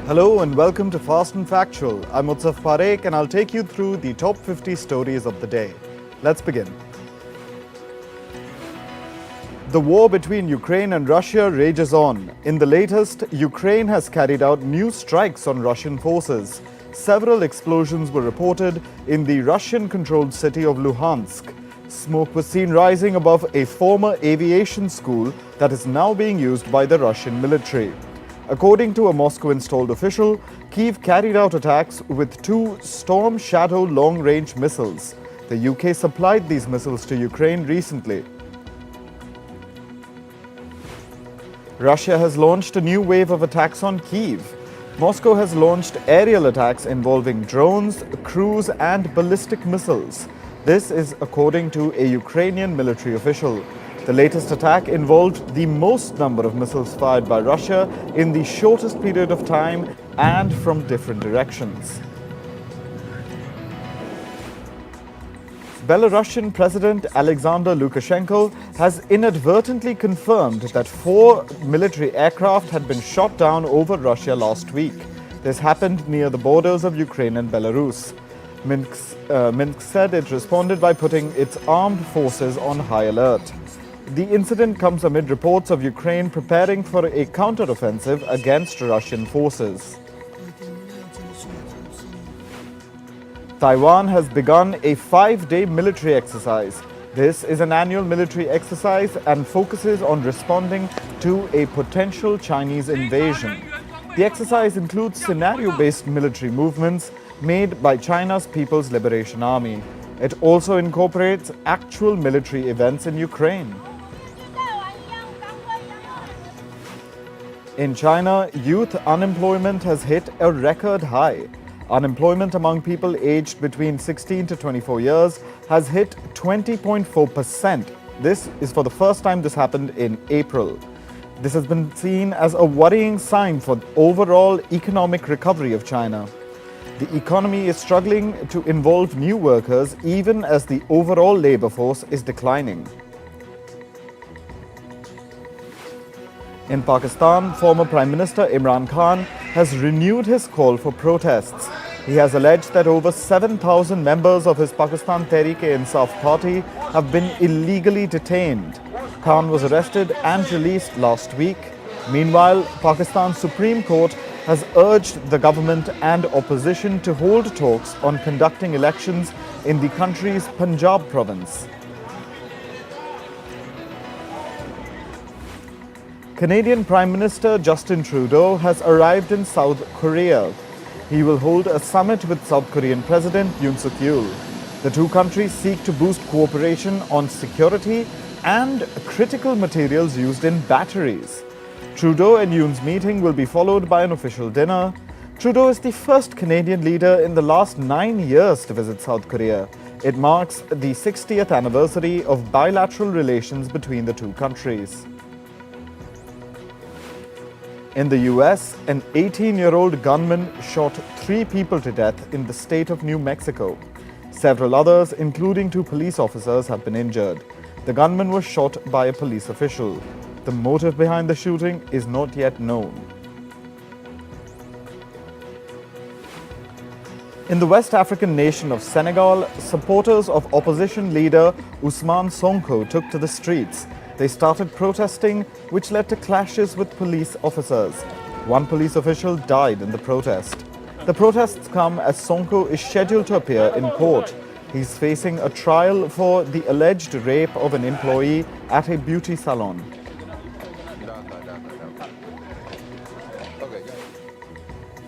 Hello and welcome to Fast and Factual. I'm Utsaf Parekh and I'll take you through the top 50 stories of the day. Let's begin. The war between Ukraine and Russia rages on. In the latest, Ukraine has carried out new strikes on Russian forces. Several explosions were reported in the Russian-controlled city of Luhansk. Smoke was seen rising above a former aviation school that is now being used by the Russian military. According to a Moscow-installed official, Kyiv carried out attacks with 2 Storm Shadow long-range missiles. The UK supplied these missiles to Ukraine recently. Russia has launched a new wave of attacks on Kyiv. Moscow has launched aerial attacks involving drones, cruise and ballistic missiles. This is according to a Ukrainian military official. The latest attack involved the most number of missiles fired by Russia in the shortest period of time and from different directions. Belarusian President Alexander Lukashenko has inadvertently confirmed that 4 military aircraft had been shot down over Russia last week. This happened near the borders of Ukraine and Belarus. Minsk said it responded by putting its armed forces on high alert. The incident comes amid reports of Ukraine preparing for a counter-offensive against Russian forces. Taiwan has begun a 5-day military exercise. This is an annual military exercise and focuses on responding to a potential Chinese invasion. The exercise includes scenario-based military movements made by China's People's Liberation Army. It also incorporates actual military events in Ukraine. In China, youth unemployment has hit a record high. Unemployment among people aged between 16 to 24 years has hit 20.4%. This is for the first time this happened in April. This has been seen as a worrying sign for overall economic recovery of China. The economy is struggling to involve new workers even as the overall labor force is declining. In Pakistan, former Prime Minister Imran Khan has renewed his call for protests. He has alleged that over 7,000 members of his Pakistan Tehreek-e-Insaf party have been illegally detained. Khan was arrested and released last week. Meanwhile, Pakistan's Supreme Court has urged the government and opposition to hold talks on conducting elections in the country's Punjab province. Canadian Prime Minister Justin Trudeau has arrived in South Korea. He will hold a summit with South Korean President Yoon Suk Yeol. The two countries seek to boost cooperation on security and critical materials used in batteries. Trudeau and Yoon's meeting will be followed by an official dinner. Trudeau is the first Canadian leader in the last 9 years to visit South Korea. It marks the 60th anniversary of bilateral relations between the two countries. In the US, an 18-year-old gunman shot 3 people to death in the state of New Mexico. Several others, including 2 police officers, have been injured. The gunman was shot by a police official. The motive behind the shooting is not yet known. In the West African nation of Senegal, supporters of opposition leader Ousmane Sonko took to the streets. They started protesting, which led to clashes with police officers. 1 police official died in the protest. The protests come as Sonko is scheduled to appear in court. He's facing a trial for the alleged rape of an employee at a beauty salon.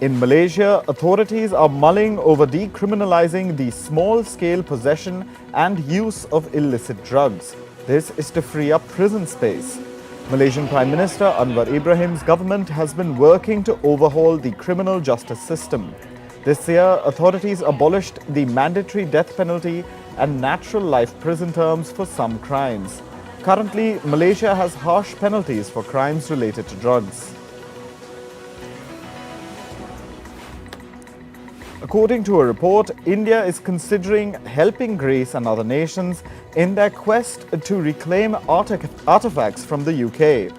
In Malaysia, authorities are mulling over decriminalizing the small-scale possession and use of illicit drugs. This is to free up prison space. Malaysian Prime Minister Anwar Ibrahim's government has been working to overhaul the criminal justice system. This year, authorities abolished the mandatory death penalty and natural life prison terms for some crimes. Currently, Malaysia has harsh penalties for crimes related to drugs. According to a report, India is considering helping Greece and other nations in their quest to reclaim artifacts from the UK.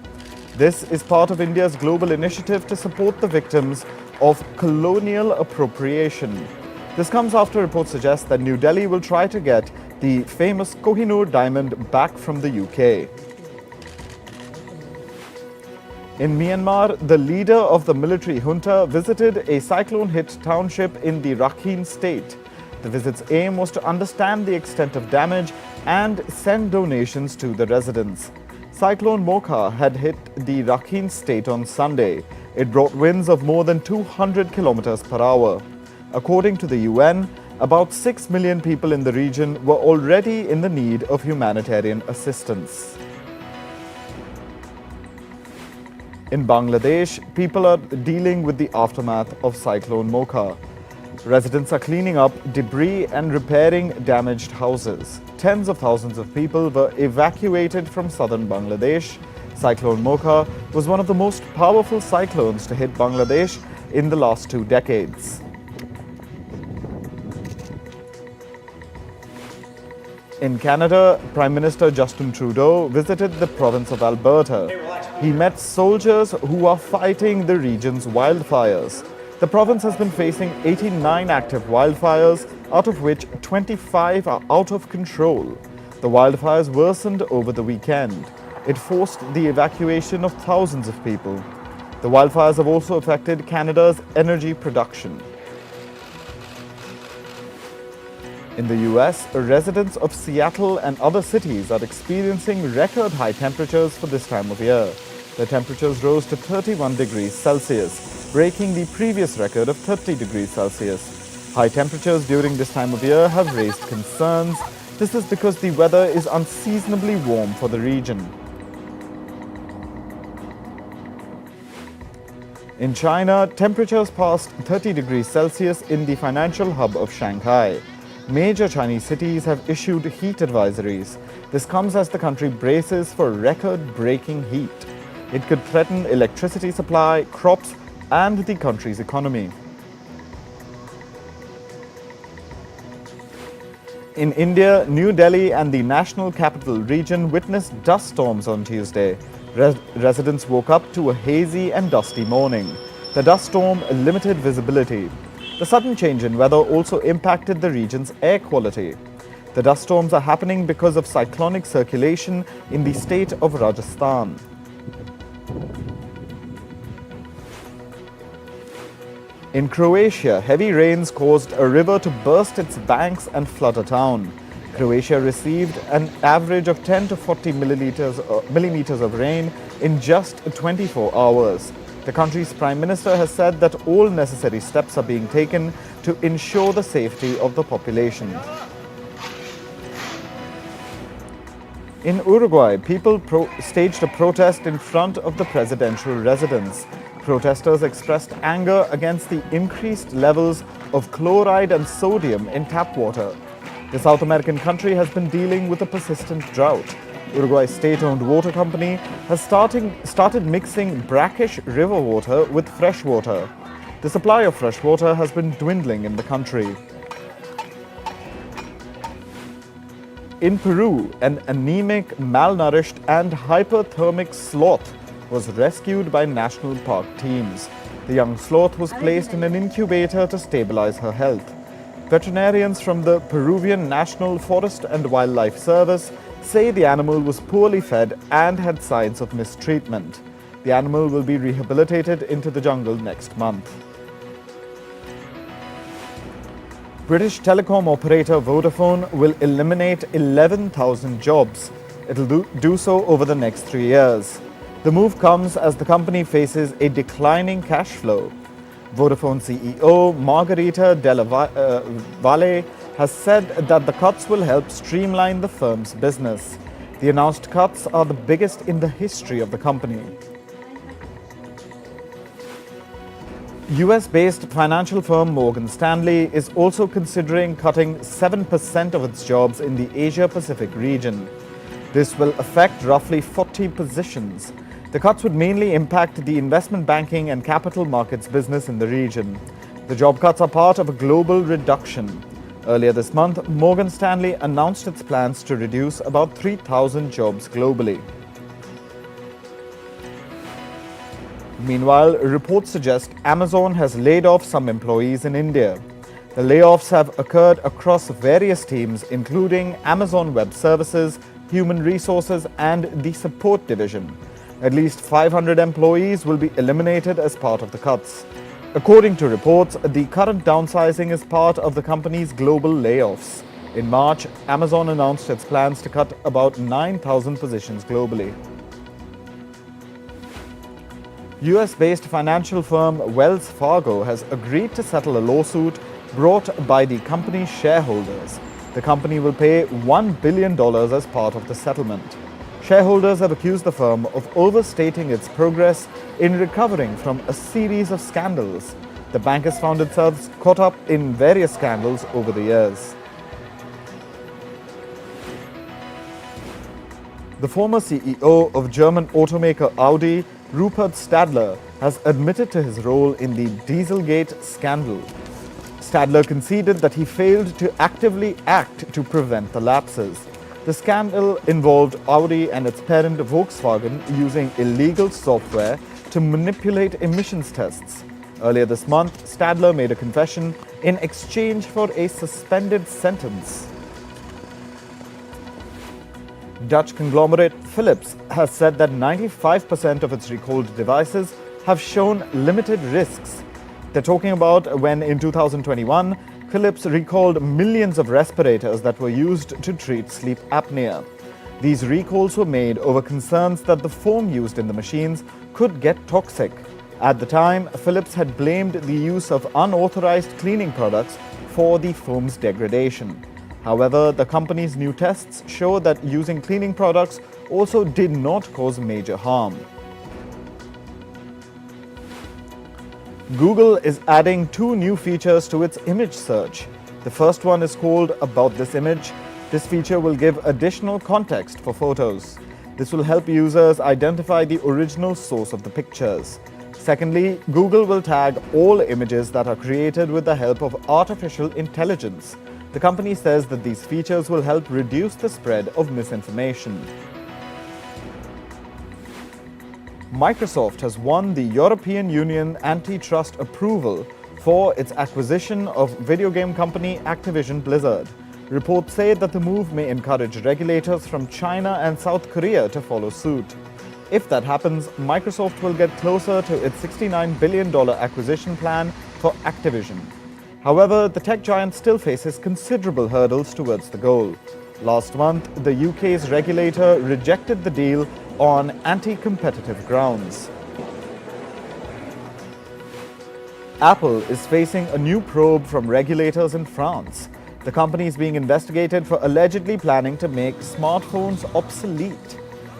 This is part of India's global initiative to support the victims of colonial appropriation. This comes after reports suggest that New Delhi will try to get the famous Kohinoor diamond back from the UK. In Myanmar, the leader of the military junta visited a cyclone-hit township in the Rakhine state. The visit's aim was to understand the extent of damage and send donations to the residents. Cyclone Mocha had hit the Rakhine state on Sunday. It brought winds of more than 200 kilometers per hour. According to the UN, about 6 million people in the region were already in the need of humanitarian assistance. In Bangladesh, people are dealing with the aftermath of Cyclone Mocha. Residents are cleaning up debris and repairing damaged houses. Tens of thousands of people were evacuated from southern Bangladesh. Cyclone Mocha was one of the most powerful cyclones to hit Bangladesh in the last 2 decades. In Canada, Prime Minister Justin Trudeau visited the province of Alberta. He met soldiers who are fighting the region's wildfires. The province has been facing 89 active wildfires, out of which 25 are out of control. The wildfires worsened over the weekend. It forced the evacuation of thousands of people. The wildfires have also affected Canada's energy production. In the US, residents of Seattle and other cities are experiencing record high temperatures for this time of year. The temperatures rose to 31 degrees Celsius, breaking the previous record of 30 degrees Celsius. High temperatures during this time of year have raised concerns. This is because the weather is unseasonably warm for the region. In China, temperatures passed 30 degrees Celsius in the financial hub of Shanghai. Major Chinese cities have issued heat advisories. This comes as the country braces for record-breaking heat. It could threaten electricity supply, crops, and the country's economy. In India, New Delhi and the National Capital Region witnessed dust storms on Tuesday. Residents woke up to a hazy and dusty morning. The dust storm limited visibility. The sudden change in weather also impacted the region's air quality. The dust storms are happening because of cyclonic circulation in the state of Rajasthan. In Croatia, heavy rains caused a river to burst its banks and flood a town. Croatia received an average of 10 to 40 millimeters of rain in just 24 hours. The country's Prime Minister has said that all necessary steps are being taken to ensure the safety of the population. In Uruguay, people staged a protest in front of the presidential residence. Protesters expressed anger against the increased levels of chloride and sodium in tap water. The South American country has been dealing with a persistent drought. Uruguay's state-owned water company has started mixing brackish river water with fresh water. The supply of fresh water has been dwindling in the country. In Peru, an anemic, malnourished and hyperthermic sloth was rescued by national park teams. The young sloth was placed in an incubator to stabilize her health. Veterinarians from the Peruvian National Forest and Wildlife Service say the animal was poorly fed and had signs of mistreatment. The animal will be rehabilitated into the jungle next month. British telecom operator Vodafone will eliminate 11,000 jobs. It will do so over the next 3 years. The move comes as the company faces a declining cash flow. Vodafone CEO Margherita Della Valle has said that the cuts will help streamline the firm's business. The announced cuts are the biggest in the history of the company. US-based financial firm Morgan Stanley is also considering cutting 7% of its jobs in the Asia-Pacific region. This will affect roughly 40 positions. The cuts would mainly impact the investment banking and capital markets business in the region. The job cuts are part of a global reduction. Earlier this month, Morgan Stanley announced its plans to reduce about 3,000 jobs globally. Meanwhile, reports suggest Amazon has laid off some employees in India. The layoffs have occurred across various teams, including Amazon Web Services, Human Resources, and the Support Division. At least 500 employees will be eliminated as part of the cuts. According to reports, the current downsizing is part of the company's global layoffs. In March, Amazon announced its plans to cut about 9,000 positions globally. US-based financial firm Wells Fargo has agreed to settle a lawsuit brought by the company's shareholders. The company will pay $1 billion as part of the settlement. Shareholders have accused the firm of overstating its progress in recovering from a series of scandals. The bank has found itself caught up in various scandals over the years. The former CEO of German automaker Audi, Rupert Stadler, has admitted to his role in the Dieselgate scandal. Stadler conceded that he failed to actively act to prevent the lapses. The scandal involved Audi and its parent Volkswagen using illegal software to manipulate emissions tests. Earlier this month, Stadler made a confession in exchange for a suspended sentence. Dutch conglomerate Philips has said that 95% of its recalled devices have shown limited risks. They're talking about when in 2021, Philips recalled millions of respirators that were used to treat sleep apnea. These recalls were made over concerns that the foam used in the machines could get toxic. At the time, Philips had blamed the use of unauthorized cleaning products for the foam's degradation. However, the company's new tests show that using cleaning products also did not cause major harm. Google is adding 2 new features to its image search. The first one is called About This Image. This feature will give additional context for photos. This will help users identify the original source of the pictures. Secondly, Google will tag all images that are created with the help of artificial intelligence. The company says that these features will help reduce the spread of misinformation. Microsoft has won the European Union antitrust approval for its acquisition of video game company Activision Blizzard. Reports say that the move may encourage regulators from China and South Korea to follow suit. If that happens, Microsoft will get closer to its $69 billion acquisition plan for Activision. However, the tech giant still faces considerable hurdles towards the goal. Last month, the UK's regulator rejected the deal on anti-competitive grounds. Apple is facing a new probe from regulators in France. The company is being investigated for allegedly planning to make smartphones obsolete.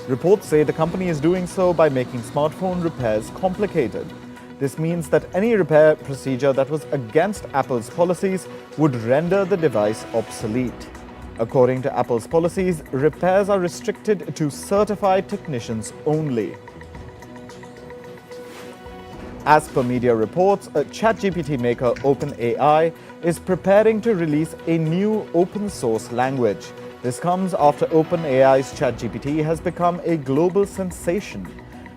Reports say the company is doing so by making smartphone repairs complicated. This means that any repair procedure that was against Apple's policies would render the device obsolete. According to Apple's policies, repairs are restricted to certified technicians only. As per media reports, a ChatGPT maker OpenAI is preparing to release a new open-source language. This comes after OpenAI's ChatGPT has become a global sensation.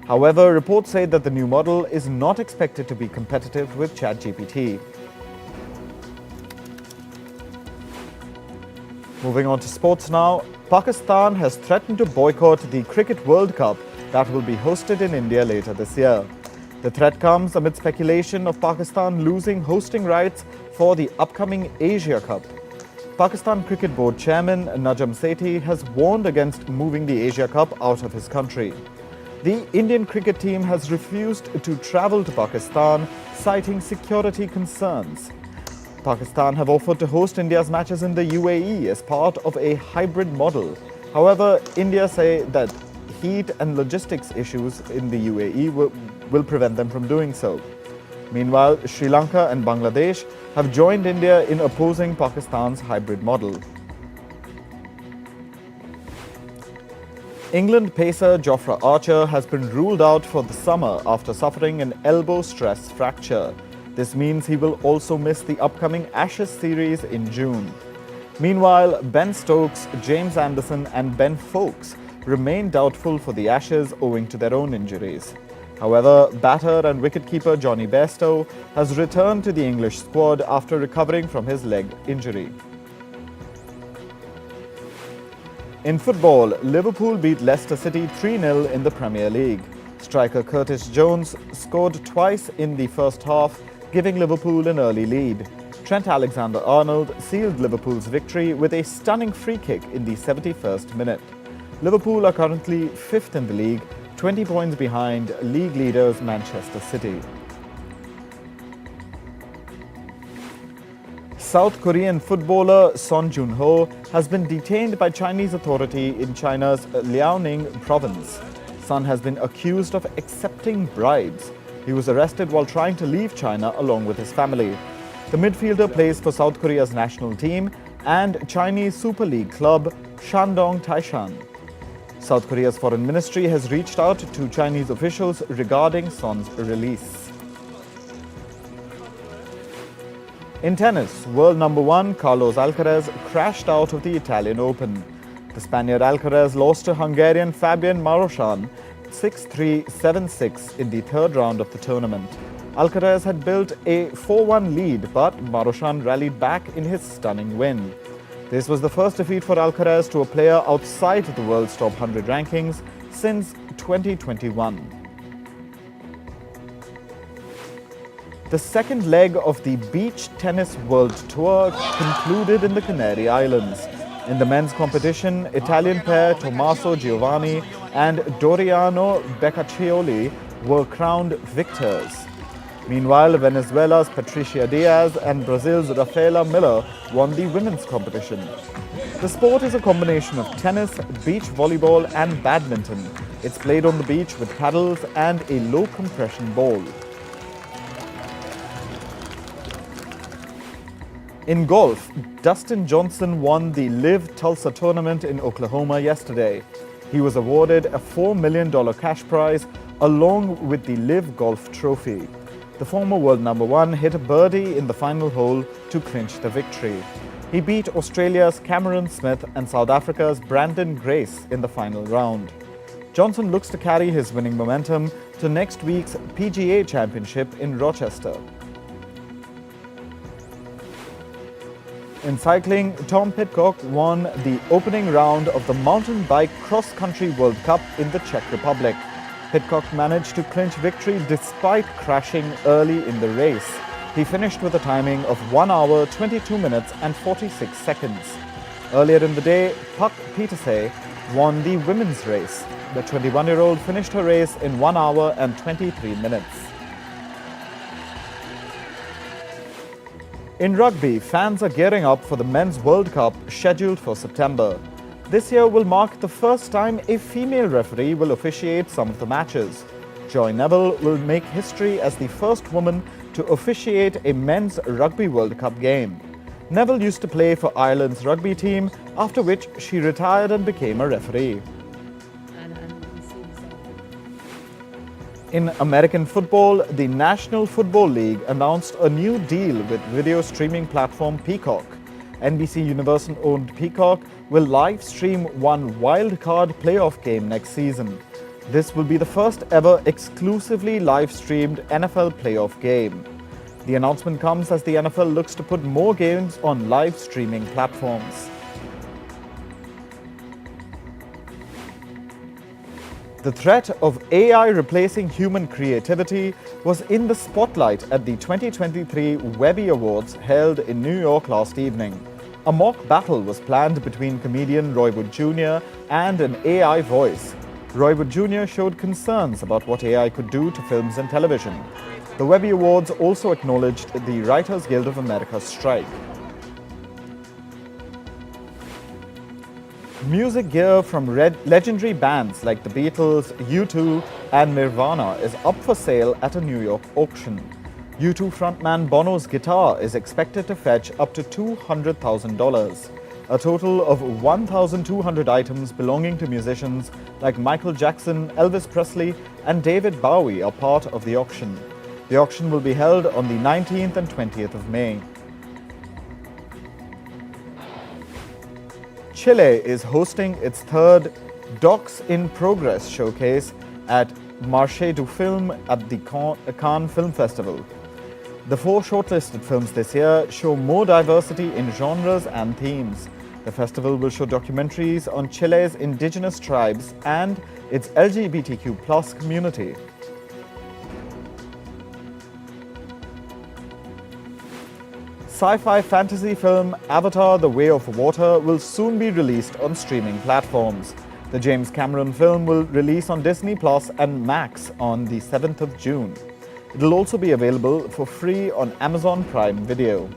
However, reports say that the new model is not expected to be competitive with ChatGPT. Moving on to sports now, Pakistan has threatened to boycott the Cricket World Cup that will be hosted in India later this year. The threat comes amid speculation of Pakistan losing hosting rights for the upcoming Asia Cup. Pakistan Cricket Board Chairman Najam Sethi has warned against moving the Asia Cup out of his country. The Indian cricket team has refused to travel to Pakistan, citing security concerns. Pakistan have offered to host India's matches in the UAE as part of a hybrid model. However, India say that heat and logistics issues in the UAE will prevent them from doing so. Meanwhile, Sri Lanka and Bangladesh have joined India in opposing Pakistan's hybrid model. England pacer Jofra Archer has been ruled out for the summer after suffering an elbow stress fracture. This means he will also miss the upcoming Ashes series in June. Meanwhile, Ben Stokes, James Anderson and Ben FOXX remain doubtful for the Ashes owing to their own injuries. However, batter and wicketkeeper Johnny Bairstow has returned to the English squad after recovering from his leg injury. In football, Liverpool beat Leicester City 3-0 in the Premier League. Striker Curtis Jones scored twice in the first half, giving Liverpool an early lead. Trent Alexander-Arnold sealed Liverpool's victory with a stunning free kick in the 71st minute. Liverpool are currently 5th in the league, 20 points behind league leaders Manchester City. South Korean footballer Son Jun-ho has been detained by Chinese authority in China's Liaoning province. Son has been accused of accepting bribes. He was arrested while trying to leave China along with his family. The midfielder plays for South Korea's national team and Chinese Super League club Shandong Taishan. South Korea's foreign ministry has reached out to Chinese officials regarding Son's release. In tennis, world number 1 Carlos Alcaraz crashed out of the Italian Open. The Spaniard Alcaraz lost to Hungarian Fabian Marozsan 6-3, 7-6 in the third round of the tournament. Alcaraz had built a 4-1 lead, but Marozsan rallied back in his stunning win. This was the first defeat for Alcaraz to a player outside the world's top 100 rankings since 2021. The second leg of the Beach Tennis World Tour concluded in the Canary Islands. In the men's competition, Italian pair Tommaso Giovanni and Doriano Beccaccioli were crowned victors. Meanwhile, Venezuela's Patricia Diaz and Brazil's Rafaela Miller won the women's competition. The sport is a combination of tennis, beach volleyball and badminton. It's played on the beach with paddles and a low-compression ball. In golf, Dustin Johnson won the LIV Tulsa tournament in Oklahoma yesterday. He was awarded a $4 million cash prize along with the LIV Golf Trophy. The former world number 1 hit a birdie in the final hole to clinch the victory. He beat Australia's Cameron Smith and South Africa's Brandon Grace in the final round. Johnson looks to carry his winning momentum to next week's PGA Championship in Rochester. In cycling, Tom Pidcock won the opening round of the Mountain Bike Cross Country World Cup in the Czech Republic. Pidcock managed to clinch victory despite crashing early in the race. He finished with a timing of 1 hour, 22 minutes and 46 seconds. Earlier in the day, Puck Pieterse won the women's race. The 21-year-old finished her race in 1 hour and 23 minutes. In rugby, fans are gearing up for the Men's World Cup scheduled for September. This year will mark the first time a female referee will officiate some of the matches. Joy Neville will make history as the first woman to officiate a Men's Rugby World Cup game. Neville used to play for Ireland's rugby team, after which she retired and became a referee. In American football, the National Football League announced a new deal with video streaming platform Peacock. NBC Universal-owned Peacock will live stream one wild-card playoff game next season. This will be the first ever exclusively live-streamed NFL playoff game. The announcement comes as the NFL looks to put more games on live streaming platforms. The threat of AI replacing human creativity was in the spotlight at the 2023 Webby Awards held in New York last evening. A mock battle was planned between comedian Roy Wood Jr. and an AI voice. Roy Wood Jr. showed concerns about what AI could do to films and television. The Webby Awards also acknowledged the Writers Guild of America strike. Music gear from legendary bands like the Beatles, U2 and Nirvana is up for sale at a New York auction. U2 frontman Bono's guitar is expected to fetch up to $200,000. A total of 1,200 items belonging to musicians like Michael Jackson, Elvis Presley and David Bowie are part of the auction. The auction will be held on the 19th and 20th of May. Chile is hosting its third Docs in Progress showcase at Marché du Film at the Cannes Film Festival. The 4 shortlisted films this year show more diversity in genres and themes. The festival will show documentaries on Chile's indigenous tribes and its LGBTQ+ community. Sci-fi fantasy film Avatar: The Way of Water will soon be released on streaming platforms. The James Cameron film will release on Disney Plus and Max on the 7th of June. It will also be available for free on Amazon Prime Video.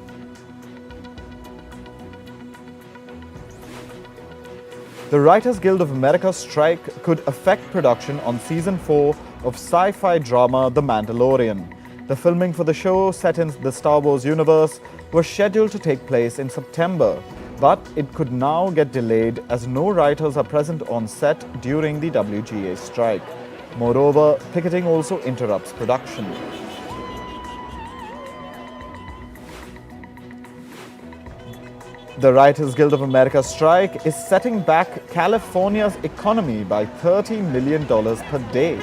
The Writers Guild of America strike could affect production on Season 4 of sci-fi drama The Mandalorian. The filming for the show, set in the Star Wars universe, was scheduled to take place in September, but it could now get delayed as no writers are present on set during the WGA strike. Moreover, picketing also interrupts production. The Writers Guild of America strike is setting back California's economy by $30 million per day.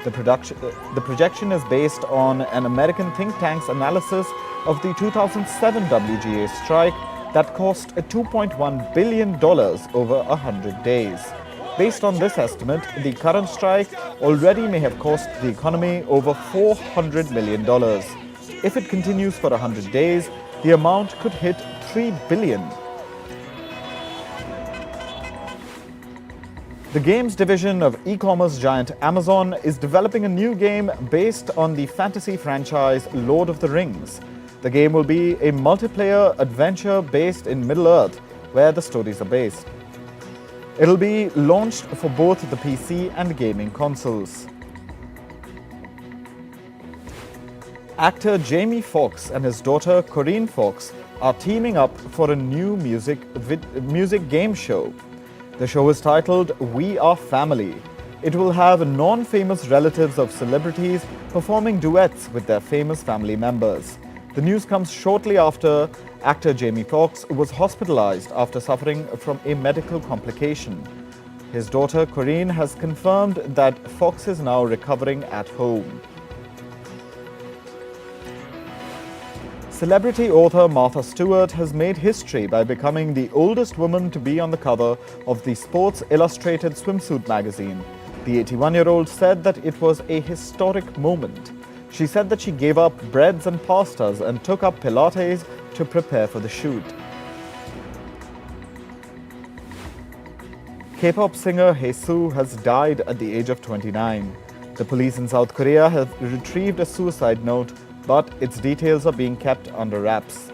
The projection is based on an American think tank's analysis of the 2007 WGA strike that cost $2.1 billion over 100 days. Based on this estimate, the current strike already may have cost the economy over $400 million. If it continues for 100 days, the amount could hit $3 billion. The games division of e-commerce giant Amazon is developing a new game based on the fantasy franchise Lord of the Rings. The game will be a multiplayer adventure based in Middle-earth, where the stories are based. It'll be launched for both the PC and gaming consoles. Actor Jamie Foxx and his daughter Corinne Foxx are teaming up for a new music game show. The show is titled We Are Family. It will have non-famous relatives of celebrities performing duets with their famous family members. The news comes shortly after actor Jamie Foxx was hospitalized after suffering from a medical complication. His daughter Corinne has confirmed that Foxx is now recovering at home. Celebrity author Martha Stewart has made history by becoming the oldest woman to be on the cover of the Sports Illustrated swimsuit magazine. The 81-year-old said that it was a historic moment. She said that she gave up breads and pastas and took up Pilates to prepare for the shoot. K-pop singer Haesoo has died at the age of 29. The police in South Korea have retrieved a suicide note, but its details are being kept under wraps.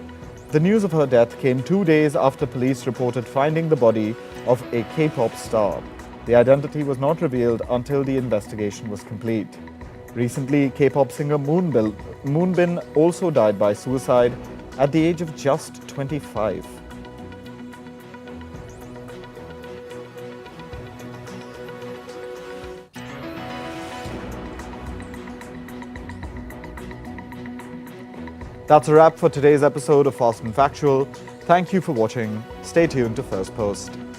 The news of her death came 2 days after police reported finding the body of a K-pop star. The identity was not revealed until the investigation was complete. Recently, K-pop singer Moonbin also died by suicide at the age of just 25. That's a wrap for today's episode of Fast and Factual. Thank you for watching. Stay tuned to Firstpost.